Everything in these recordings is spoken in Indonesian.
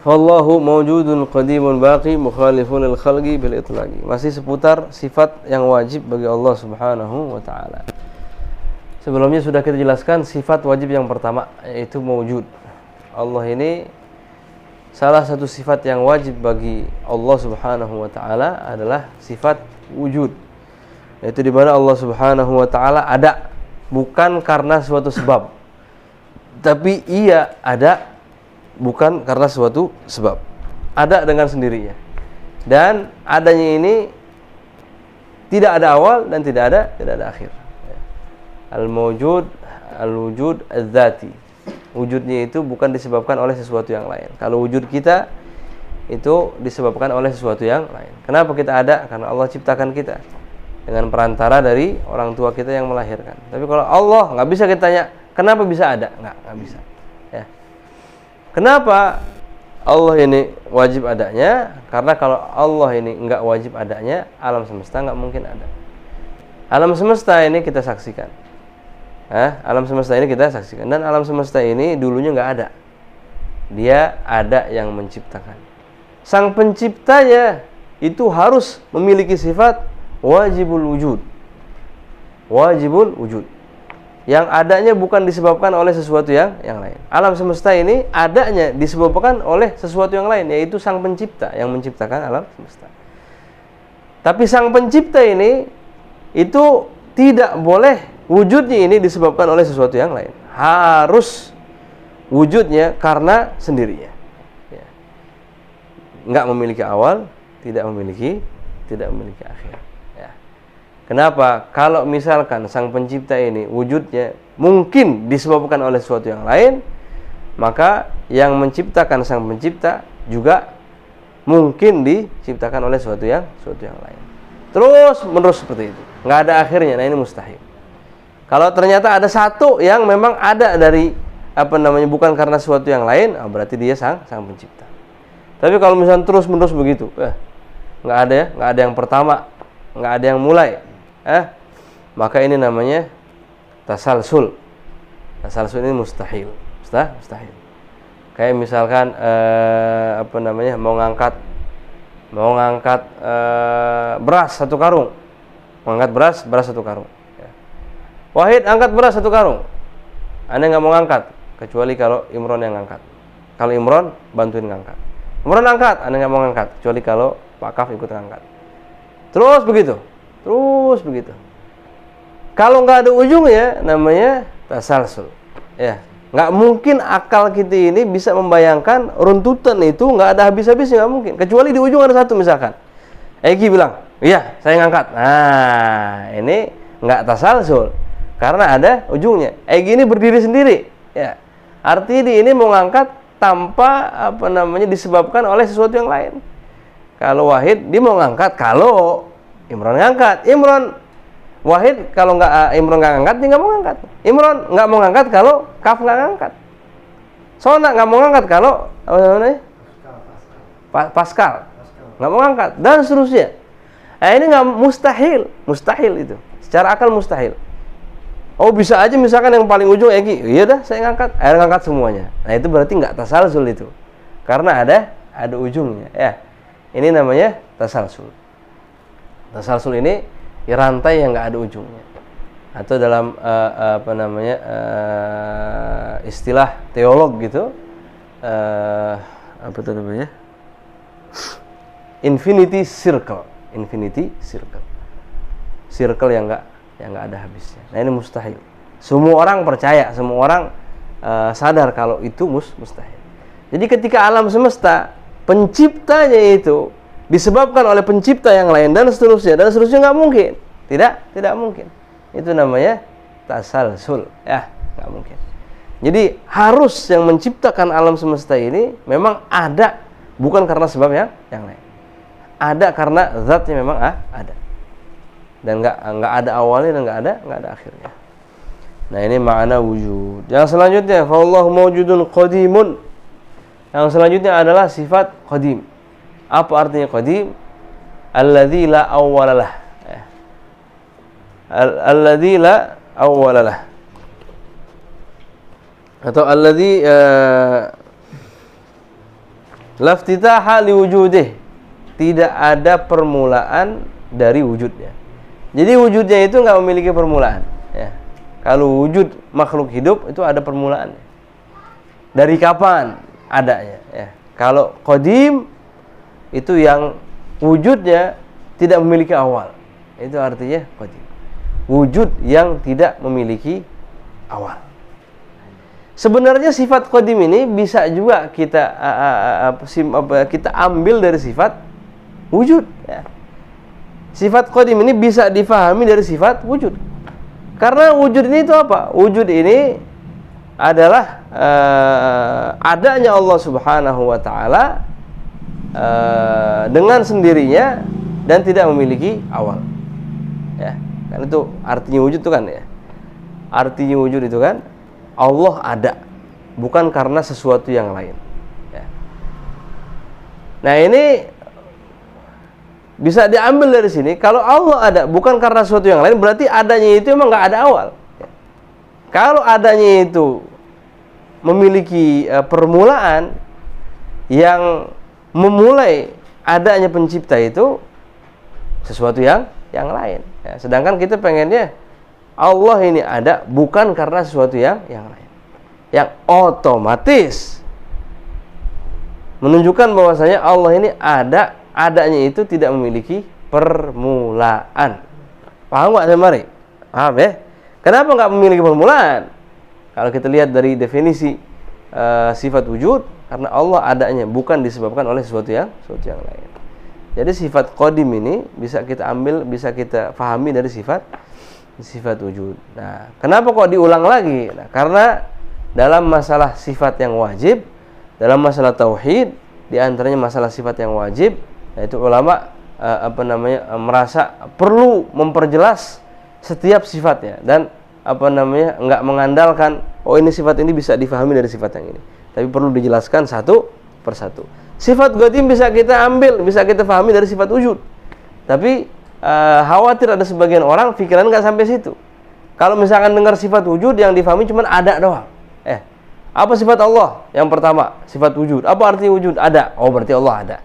Fallahu mawjudun qadimun baqi mukhalifun lil khalqi bil itlaqi. Masih seputar sifat yang wajib bagi Allah Subhanahu wa taala. Sebelumnya sudah kita jelaskan sifat wajib yang pertama, yaitu mawjud. Allah ini salah satu sifat yang wajib bagi Allah Subhanahu wa taala adalah sifat wujud. Yaitu di mana Allah Subhanahu wa taala ada bukan karena suatu sebab. Tapi ia ada bukan karena suatu sebab. Ada dengan sendirinya. Dan adanya ini tidak ada awal dan tidak ada akhir. Al-mawjud, al-wujud az-zati. Wujudnya itu bukan disebabkan oleh sesuatu yang lain. Kalau wujud kita itu disebabkan oleh sesuatu yang lain. Kenapa kita ada? Karena Allah ciptakan kita dengan perantara dari orang tua kita yang melahirkan. Tapi kalau Allah, nggak bisa kita tanya kenapa bisa ada, nggak bisa. Ya. Kenapa Allah ini wajib adanya? Karena kalau Allah ini nggak wajib adanya, alam semesta nggak mungkin ada. Alam semesta ini kita saksikan. Alam semesta ini kita saksikan. Dan alam semesta ini dulunya nggak ada. Dia ada yang menciptakan. Sang penciptanya itu harus memiliki sifat wajibul wujud. Wajibul wujud. Yang adanya bukan disebabkan oleh sesuatu yang lain. Alam semesta ini adanya disebabkan oleh sesuatu yang lain, yaitu sang pencipta yang menciptakan alam semesta. Tapi sang pencipta ini itu tidak boleh wujudnya ini disebabkan oleh sesuatu yang lain. Harus wujudnya karena sendirinya. Ya. Enggak memiliki awal, tidak memiliki akhir. Kenapa? Kalau misalkan sang pencipta ini wujudnya mungkin disebabkan oleh sesuatu yang lain, maka yang menciptakan sang pencipta juga mungkin diciptakan oleh sesuatu yang lain. Terus menerus seperti itu. Nggak ada akhirnya. Nah, ini mustahil. Kalau ternyata ada satu yang memang ada dari bukan karena sesuatu yang lain, berarti dia sang pencipta. Tapi kalau misalnya terus menerus begitu, nggak ada yang pertama, nggak ada yang mulai. Maka ini namanya tasalsul. Tasalsul ini mustahil. Mustahil. Kayak misalkan mau ngangkat beras satu karung. Mengangkat beras satu karung. Wahid angkat beras satu karung. Anda nggak mau ngangkat kecuali kalau Imron yang ngangkat. Kalau Imron bantuin ngangkat. Imron angkat, Anda nggak mau ngangkat kecuali kalau Pak Kaf ikut ngangkat. Terus begitu. Kalau nggak ada ujungnya, namanya tasalsul. Ya, nggak mungkin akal kita ini bisa membayangkan runtutan itu nggak ada habis-habisnya, nggak mungkin. Kecuali di ujung ada satu misalkan. Egi bilang, iya saya ngangkat. Nah, ini nggak tasalsul karena ada ujungnya. Egi ini berdiri sendiri. Ya, artinya ini mau ngangkat tanpa disebabkan oleh sesuatu yang lain. Kalau Wahid dia mau ngangkat kalau Imron ngangkat. Wahid kalau Imron nggak ngangkat, dia nggak mau ngangkat. Imron nggak mau ngangkat kalau Kaf nggak ngangkat. Sona nggak mau ngangkat kalau Pascal nggak mau ngangkat, dan seterusnya. Ini nggak mustahil itu. Secara akal mustahil. Oh, bisa aja misalkan yang paling ujung Egi, iya dah saya ngangkat, ngangkat semuanya. Nah, itu berarti nggak tasalsul itu, karena ada ujungnya. Ya, ini namanya tasalsul. Tasalsul ini rantai yang nggak ada ujungnya, atau dalam istilah teolog gitu, infinity circle, circle yang nggak ada habisnya. Nah, ini mustahil. Semua orang percaya, semua orang sadar kalau itu mustahil. Jadi ketika alam semesta penciptanya itu disebabkan oleh pencipta yang lain dan seterusnya nggak mungkin, tidak mungkin. Itu namanya tasalsul, ya nggak mungkin. Jadi harus yang menciptakan alam semesta ini memang ada, bukan karena sebab yang lain. Ada karena zatnya memang ada, dan nggak ada awalnya dan nggak ada akhirnya. Nah, ini makna wujud. Yang selanjutnya, fallahu mawjudun qadimun. Yang selanjutnya adalah sifat qadim. Apa artinya qadim? Alladzi la awwalalah. Alladzi la awwalalah. Atau alladzi Laftitaha liwujudih, tidak ada permulaan dari wujudnya. Jadi wujudnya itu nggak memiliki permulaan. Ya. Kalau wujud makhluk hidup itu ada permulaan. Dari kapan adanya? Ya. Kalau qadim itu yang wujudnya tidak memiliki awal. Itu artinya qadim. Wujud yang tidak memiliki awal. Sebenarnya sifat qadim ini bisa juga kita ambil dari sifat wujud. Ya. Sifat qadim ini bisa difahami dari sifat wujud. Karena wujud ini itu apa? Wujud ini adalah adanya Allah Subhanahu wa taala dengan sendirinya dan tidak memiliki awal. Ya, kan itu artinya wujud itu kan ya. Artinya wujud itu kan Allah ada, bukan karena sesuatu yang lain. Ya. Nah, ini bisa diambil dari sini. Kalau Allah ada bukan karena sesuatu yang lain, berarti adanya itu emang nggak ada awal. Ya. Kalau adanya itu memiliki permulaan yang memulai adanya pencipta itu sesuatu yang lain. Ya, sedangkan kita pengennya Allah ini ada bukan karena sesuatu yang lain, yang otomatis menunjukkan bahwasanya Allah ini adanya itu tidak memiliki permulaan. Paham nggak, Mari? Paham ya? Kenapa nggak memiliki permulaan? Kalau kita lihat dari definisi sifat wujud, karena Allah adanya bukan disebabkan oleh sesuatu yang lain. Jadi sifat qadim ini bisa kita ambil, bisa kita pahami dari sifat wujud. Nah, kenapa kok diulang lagi? Nah, karena dalam masalah sifat yang wajib, dalam masalah tauhid, di antaranya masalah sifat yang wajib, yaitu ulama merasa perlu memperjelas setiap sifatnya dan enggak mengandalkan ini sifat ini bisa difahami dari sifat yang ini, tapi perlu dijelaskan satu persatu. Sifat qadim bisa kita ambil, bisa kita pahami dari sifat wujud, tapi khawatir ada sebagian orang pikiran nggak sampai situ. Kalau misalkan dengar sifat wujud yang difahami cuma ada doang. Apa sifat Allah? Yang pertama, sifat wujud. Apa arti wujud? Ada. Oh, berarti Allah ada.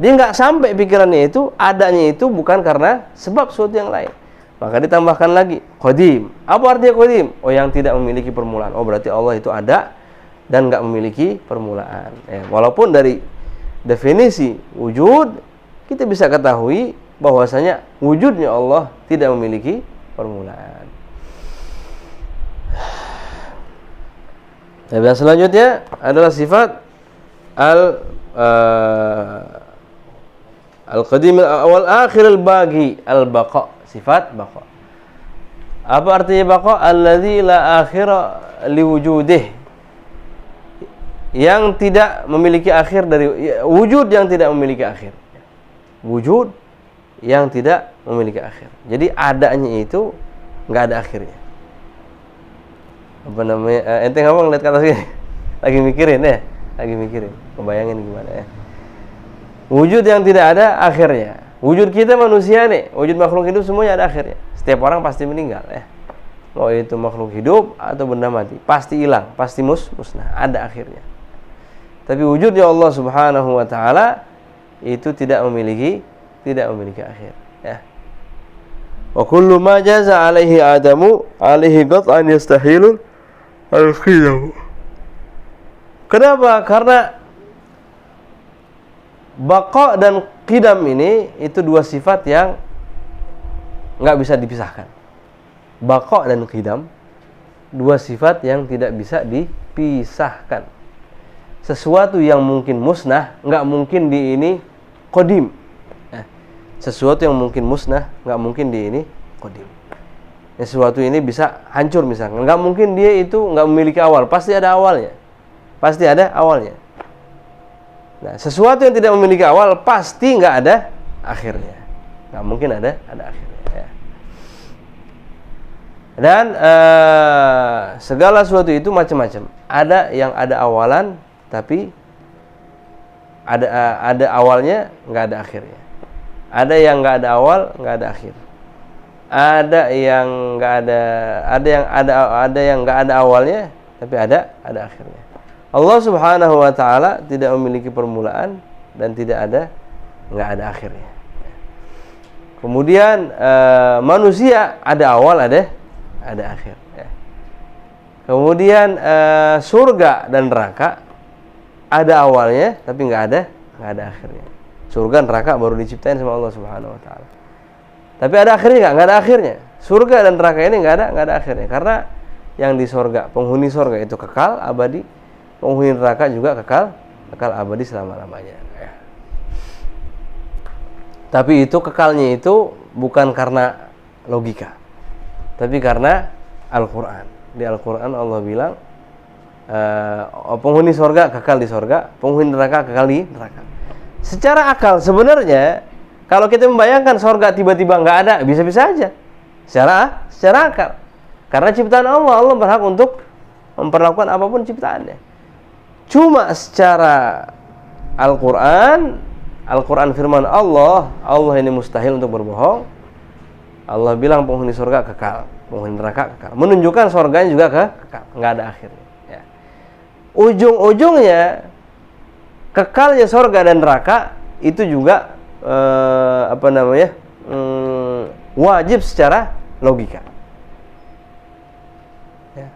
Dia nggak sampai pikirannya itu, adanya itu bukan karena sebab sesuatu yang lain. Maka ditambahkan lagi, qadim. Apa artinya qadim? Oh, yang tidak memiliki permulaan. Oh, berarti Allah itu ada dan nggak memiliki permulaan. Walaupun dari definisi wujud kita bisa ketahui bahwasanya wujudnya Allah tidak memiliki permulaan. Dan selanjutnya adalah sifat al-qadim al-awwal akhir al-baqi, al-baqa, sifat baqa. Apa artinya baqa? Alladzi la akhira liwujudih, yang tidak memiliki akhir, dari wujud yang tidak memiliki akhir. Wujud yang tidak memiliki akhir. Jadi adanya itu nggak ada akhirnya. Apa namanya? Ente ngomong lihat ke atas sini. Lagi mikirin ya? Lagi mikirin. Kebayangin gimana ya? Wujud yang tidak ada akhirnya. Wujud kita manusia nih, wujud makhluk hidup semuanya ada akhirnya. Setiap orang pasti meninggal ya. Mau itu makhluk hidup atau benda mati, pasti hilang, pasti musnah, ada akhirnya. Tapi wujudnya Allah Subhanahu wa taala itu tidak memiliki akhir ya. Wa kullu ma jaza alaihi adamu alaihi qat'an yastahilun al-qiyam. Kenapa? Karena baqa dan qidam ini itu dua sifat yang enggak bisa dipisahkan. Baqa dan qidam dua sifat yang tidak bisa dipisahkan. Sesuatu yang mungkin musnah enggak mungkin di ini qadim. Sesuatu yang mungkin musnah nggak mungkin dia ini qadim. Sesuatu ini bisa hancur misalnya, nggak mungkin dia itu nggak memiliki awal, pasti ada awalnya, pasti ada awalnya. Nah, sesuatu yang tidak memiliki awal pasti nggak ada akhirnya, nggak mungkin ada akhirnya. Ya. Dan segala sesuatu itu macam-macam. Ada yang ada awalan, tapi ada awalnya, nggak ada akhirnya. Ada yang nggak ada awal, nggak ada akhir. Ada yang nggak ada awalnya, tapi ada akhirnya. Allah Subhanahu wa taala tidak memiliki permulaan dan enggak ada akhirnya. Kemudian manusia ada awal, ada akhir. Ya. Kemudian surga dan neraka ada awalnya, tapi nggak ada akhirnya. Surga dan neraka baru diciptain sama Allah Subhanahu Wa Taala. Tapi ada akhirnya nggak ada akhirnya. Surga dan neraka ini nggak ada akhirnya. Karena yang di surga, penghuni surga itu kekal abadi, penghuni neraka juga kekal abadi selama-lamanya. Ya. Tapi itu kekalnya itu bukan karena logika, tapi karena Al-Quran. Di Al-Quran Allah bilang penghuni surga kekal di surga, penghuni neraka kekal di neraka. Secara akal sebenarnya kalau kita membayangkan surga tiba-tiba nggak ada, bisa-bisa aja. Secara akal. Karena ciptaan Allah berhak untuk memperlakukan apapun ciptaannya. Cuma secara Al-Quran firman Allah ini mustahil untuk berbohong. Allah bilang penghuni surga kekal, penghuni neraka kekal. Menunjukkan surganya juga kekal, nggak ada akhirnya. Ya. Ujung-ujungnya kekalnya surga dan neraka itu juga wajib secara logika. Ya.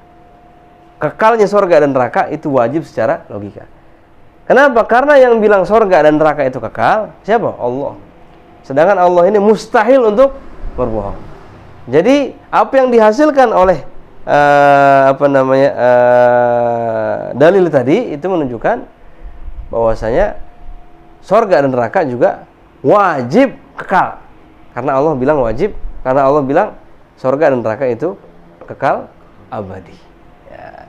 Kekalnya surga dan neraka itu wajib secara logika. Kenapa? Karena yang bilang surga dan neraka itu kekal siapa? Allah. Sedangkan Allah ini mustahil untuk berbohong. Jadi apa yang dihasilkan oleh dalil tadi itu menunjukkan bahwasanya surga dan neraka juga wajib kekal. Karena Allah bilang wajib, karena Allah bilang surga dan neraka itu kekal abadi. Ya.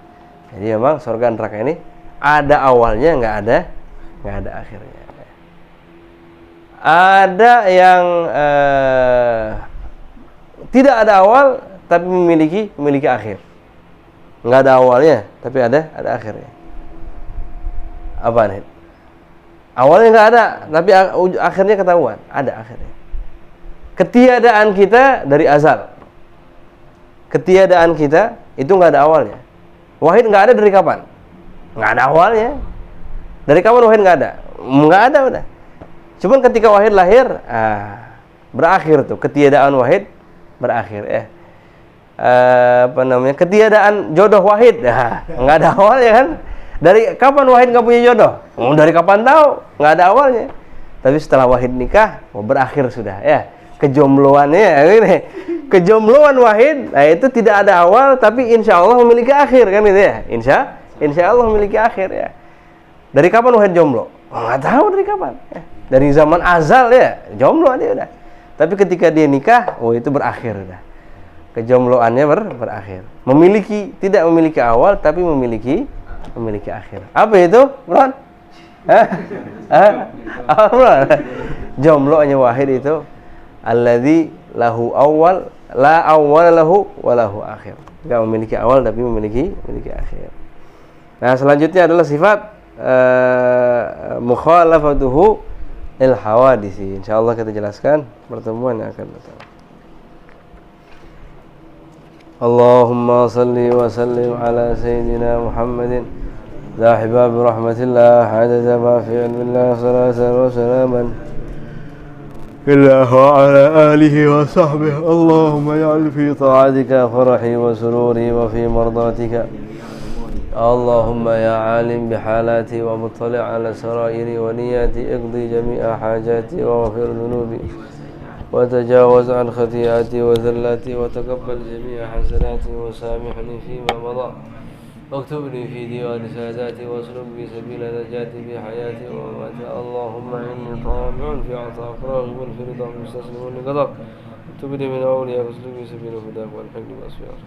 Jadi memang surga dan neraka ini ada awalnya, nggak ada akhirnya. Ada yang tidak ada awal tapi memiliki akhir. Nggak ada awalnya tapi ada akhirnya. Apa nih? Awalnya nggak ada tapi akhirnya ketahuan, ada akhirnya. Ketiadaan kita dari azal. Ketiadaan kita itu nggak ada awalnya. Wahid nggak ada dari kapan? Nggak ada awalnya. Dari kapan wahid nggak ada? Nggak ada udah. Cuman ketika wahid lahir, berakhir tuh ketiadaan wahid berakhir. Ketiadaan jodoh wahid, nggak ada awalnya kan? Dari kapan wahid nggak punya jodoh? Dari kapan tahu? Nggak ada awalnya. Tapi setelah wahid nikah, berakhir sudah. Ya, kejombloannya ini. Kejombloan wahid, itu tidak ada awal, tapi insya Allah memiliki akhir kan gitu ya? Insya Allah memiliki akhir ya. Dari kapan wahid jomblo? Nggak tahu dari kapan. Ya. Dari zaman azal ya, jomblo aja udah. Tapi ketika dia nikah, itu berakhir udah. Kejombloannya berakhir. Tidak memiliki awal, tapi memiliki akhir. Apa itu, Bro? Bro? Jomblonya wahid itu alladzi lahu awal, la awwal lahu wa lahu akhir. Enggak memiliki awal tapi memiliki akhir. Nah, selanjutnya adalah sifat mukhalafatuhu lil hawadisi. Insyaallah kita jelaskan pertemuan yang akan datang. Allahumma salli wa sallim ala sayyidina Muhammadin zahibab rahmatillah hadza ma fi ilmillah salatan wa salaman illah wa ala alihi wa sahbihi. Allahumma ja'al fi ta'atika farahi wa sururi wa fi mardatika. اللهم يا عالم بحالاتي ومطلع على سرائري ونياتي اقضي جميع حاجاتي واغفر ذنوبي وتجاوز عن خطيئاتي وذلاتي وتقبل جميع حسناتي وسامحني فيما مضى واكتبني في ديوان ساداتي واسلك بي سبيل نجاتي في حياتي ومماتي. اللهم إني طامع في عطاك راغب في رضاك مستسلم لقضاك اكتبني من أولياء واسلك بي سبيل هداك والحقني بأصفياء.